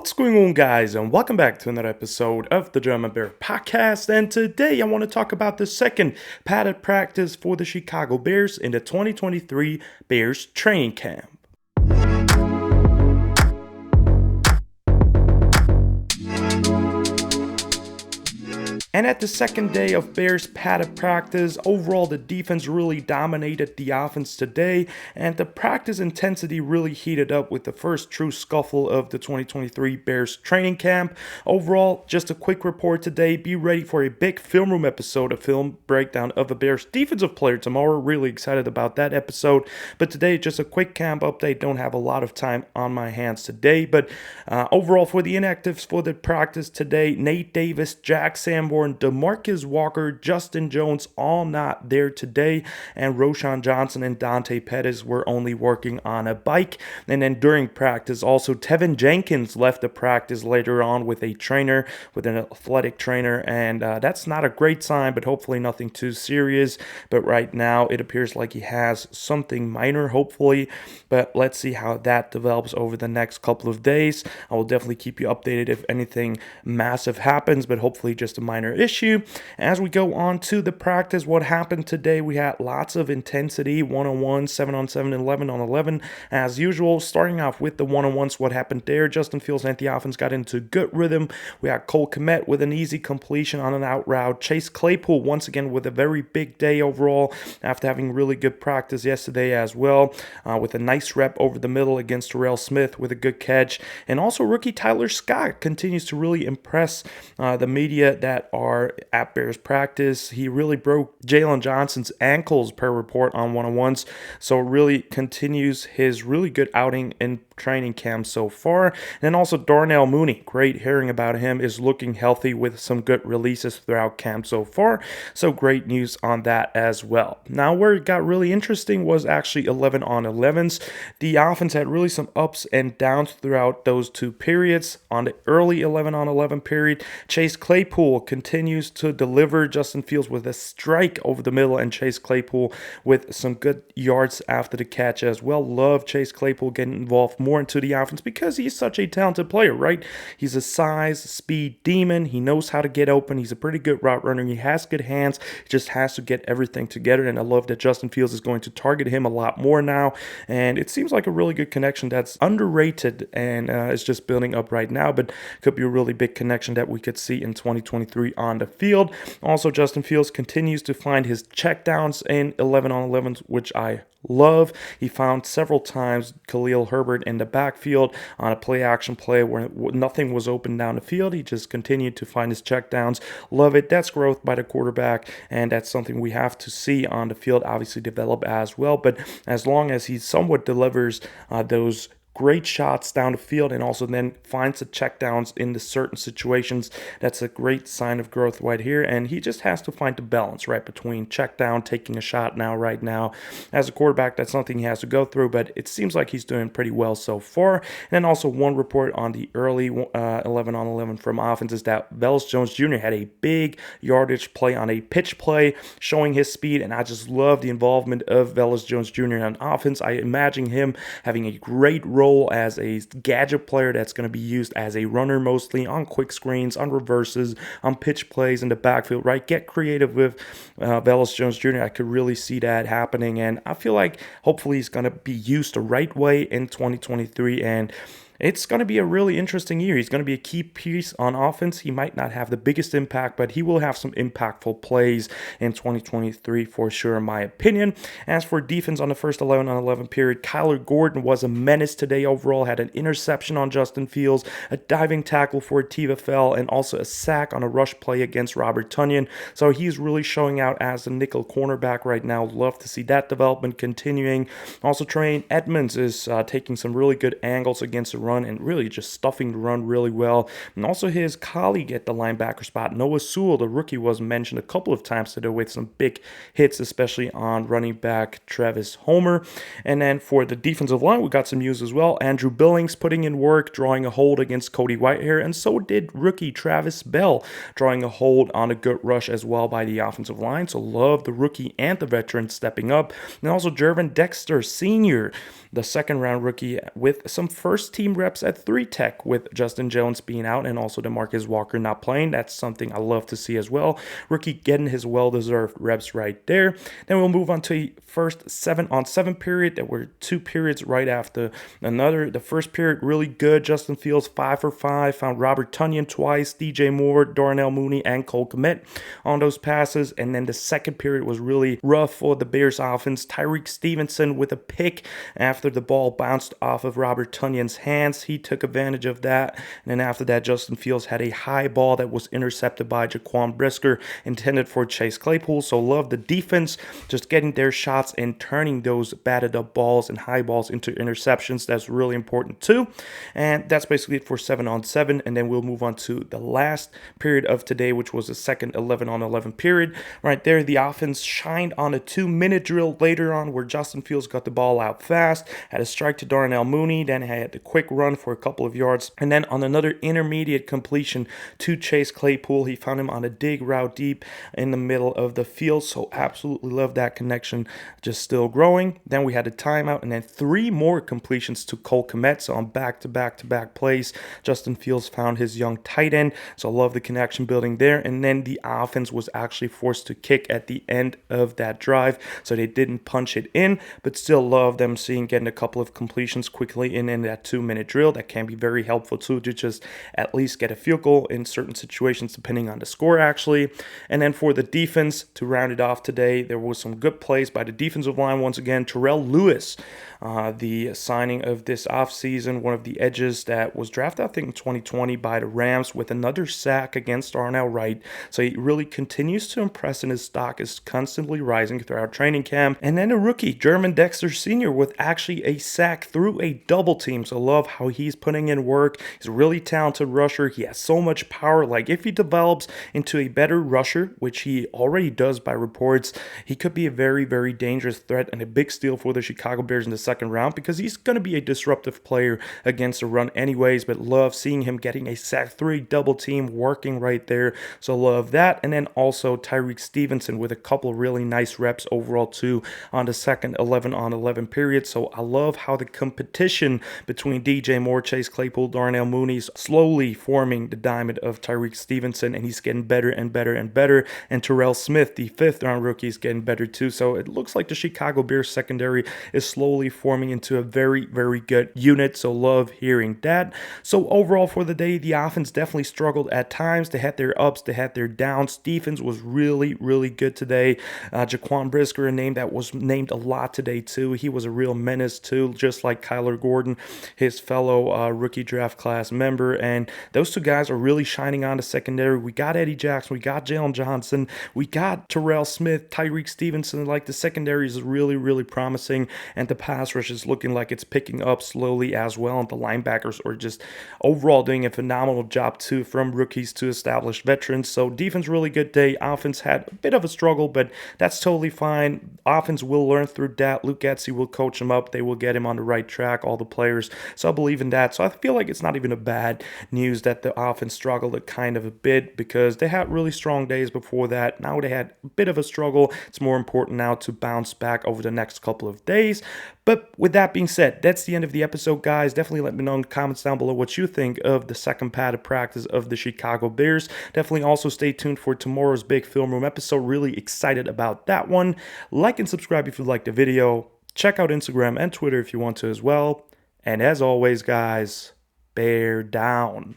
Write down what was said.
What's going on, guys, and welcome back to another episode of the German Bear Podcast. And today I want to talk about the second padded practice for the Chicago Bears in the 2023 Bears training camp. And at the second day of Bears padded practice, overall the defense really dominated the offense today, and the practice intensity really heated up with the first true scuffle of the 2023 Bears training camp. Overall, just a quick report today. Be ready for a big film room episode, a film breakdown of the Bears defensive player tomorrow. Really excited about that episode. But today, just a quick camp update. Don't have a lot of time on my hands today. But overall, for the inactives for the practice today, Nate Davis, Jack Sanborn, DeMarcus Walker, Justin Jones, all not there today, and Roschon Johnson and Dante Pettis were only working on a bike. And then during practice, also Tevin Jenkins left the practice later on with a trainer, with an athletic trainer, and that's not a great sign, but hopefully nothing too serious. But right now, it appears like he has something minor, hopefully, but let's see how that develops over the next couple of days. I will definitely keep you updated if anything massive happens, but hopefully just a minor issue. As we go on to the practice, what happened today, we had lots of intensity, 1-on-1, 7-on-7, 11-on-11 as usual. Starting off with the 1-on-1s, what happened there, Justin Fields and the offense got into good rhythm. We had Cole Kmet with an easy completion on an out route. Chase Claypool once again with a very big day overall after having really good practice yesterday as well, with a nice rep over the middle against Terrell Smith with a good catch. And also rookie Tyler Scott continues to really impress the media that are at Bears practice. He really broke Jalen Johnson's ankles per report on 1-on-1s, so really continues his really good outing in training camp so far. And then also Darnell Mooney, great hearing about him, is looking healthy with some good releases throughout camp so far, so great news on that as well. Now where it got really interesting was actually 11-on-11s. The offense had really some ups and downs throughout those two periods. On the early 11-on-11 period, Chase Claypool continues to deliver. Justin Fields with a strike over the middle, and Chase Claypool with some good yards after the catch as well. Love Chase Claypool getting involved more into the offense because he's such a talented player, right? He's a size, speed demon. He knows how to get open. He's a pretty good route runner. He has good hands. He just has to get everything together, and I love that Justin Fields is going to target him a lot more now, and it seems like a really good connection that's underrated and is just building up right now, but could be a really big connection that we could see in 2023 on the field. Also, Justin Fields continues to find his checkdowns in 11-on-11s, which I love. He found several times Khalil Herbert in the backfield on a play-action play where nothing was open down the field. He just continued to find his checkdowns. Love it. That's growth by the quarterback, and that's something we have to see on the field, obviously develop as well. But as long as he somewhat delivers those great shots down the field and also then finds the checkdowns in the certain situations, that's a great sign of growth right here. And he just has to find the balance right between check down, taking a shot right now. As a quarterback, that's something he has to go through, but it seems like he's doing pretty well so far. And then also one report on the early 11-on-11 from offense is that Velus Jones Jr. had a big yardage play on a pitch play showing his speed, and I just love the involvement of Velus Jones Jr. on offense. I imagine him having a great role as a gadget player that's going to be used as a runner mostly, on quick screens, on reverses, on pitch plays in the backfield, right? Get creative with Velus Jones Jr. I could really see that happening, and I feel like hopefully he's going to be used the right way in 2023, and it's going to be a really interesting year. He's going to be a key piece on offense. He might not have the biggest impact, but he will have some impactful plays in 2023 for sure, in my opinion. As for defense on the first 11-on-11 period, Kyler Gordon was a menace today overall, had an interception on Justin Fields, a diving tackle for Tiva Fell, and also a sack on a rush play against Robert Tonyan. So he's really showing out as a nickel cornerback right now. Love to see that development continuing. Also, Tremaine Edmonds is taking some really good angles against the run and really just stuffing the run really well. And also his colleague at the linebacker spot, Noah Sewell, the rookie, was mentioned a couple of times today with some big hits, especially on running back Travis Homer. And then for the defensive line, we got some news as well. Andrew Billings putting in work, drawing a hold against Cody Whitehair, and so did rookie Travis Bell, drawing a hold on a good rush as well by the offensive line. So love the rookie and the veteran stepping up. And also Jervin Dexter Sr., the second-round rookie, with some first-team reps at 3 tech with Justin Jones being out and also DeMarcus Walker not playing. That's something I love to see as well. Rookie getting his well-deserved reps right there. Then we'll move on to a first 7-on-7 period. There were 2 periods right after another. The first period really good. Justin Fields 5 for 5, found Robert Tonyan twice, DJ Moore, Darnell Mooney, and Cole Kmet on those passes. And then the second period was really rough for the Bears offense. Tyreek Stevenson with a pick after the ball bounced off of Robert Tonyan's hands. He took advantage of that. And then after that, Justin Fields had a high ball that was intercepted by Jaquan Brisker, intended for Chase Claypool. So love the defense just getting their shots and turning those batted up balls and high balls into interceptions. That's really important too. And that's basically it for 7-on-7. And then we'll move on to the last period of today, which was the second 11-on-11 period. Right there, the offense shined on a 2-minute drill later on where Justin Fields got the ball out fast, had a strike to Darnell Mooney, then had the quick run for a couple of yards, and then on another intermediate completion to Chase Claypool, he found him on a dig route deep in the middle of the field. So absolutely love that connection, just still growing. Then we had a timeout, and then 3 more completions to Cole Kmet. So on back-to-back plays, Justin Fields found his young tight end. So love the connection building there. And then the offense was actually forced to kick at the end of that drive, so they didn't punch it in, but still love them getting a couple of completions quickly in that 2-minute drill. That can be very helpful too, to just at least get a field goal in certain situations depending on the score actually. And then for the defense, to round it off today, there was some good plays by the defensive line once again. Terrell Lewis, the signing of this offseason, one of the edges that was drafted I think in 2020 by the Rams, with another sack against Darnell Wright. So he really continues to impress, and his stock is constantly rising throughout training camp. And then a rookie, German Dexter Sr., with actually a sack through a double team. So love how he's putting in work. He's a really talented rusher. He has so much power. Like, if he develops into a better rusher, which he already does by reports, he could be a very, very dangerous threat and a big steal for the Chicago Bears in the second round, because he's going to be a disruptive player against the run anyways. But love seeing him getting a sack through a double team, working right there. So love that. And then also Tyreek Stevenson with a couple really nice reps overall too on the second 11-on-11 period. So I love how the competition between DJ Moore, Chase Claypool, Darnell Mooney is slowly forming the diamond of Tyreek Stevenson, and he's getting better and better and better. And Terrell Smith, the 5th-round rookie, is getting better too. So it looks like the Chicago Bears secondary is slowly forming into a very, very good unit. So love hearing that. So overall for the day, the offense definitely struggled at times. They had their ups, they had their downs. Defense was really, really good today. Jaquan Brisker, a name that was named a lot today too. He was a real menace too, just like Kyler Gordon, his fellow rookie draft class member. And those two guys are really shining on the secondary. We got Eddie Jackson, we got Jalen Johnson, we got Terrell Smith, Tyreek Stevenson. Like, the secondary is really, really promising, and the pass rush is looking like it's picking up slowly as well. And the linebackers are just overall doing a phenomenal job too, from rookies to established veterans. So defense, really good day. Offense had a bit of a struggle, but that's totally fine. Offense will learn through that. Luke Getsy will coach him up. They will get him on the right track, all the players. So I believe in that. So I feel like it's not even a bad news that the offense struggled a bit, because they had really strong days before that. Now they had a bit of a struggle. It's more important now to bounce back over the next couple of days. But with that being said, that's the end of the episode, guys. Definitely let me know in the comments down below what you think of the second padded practice of the Chicago Bears. Definitely also stay tuned for tomorrow's big film room episode. Really excited about that one. Like and subscribe if you liked the video. Check out Instagram and Twitter if you want to as well. And as always, guys, bear down.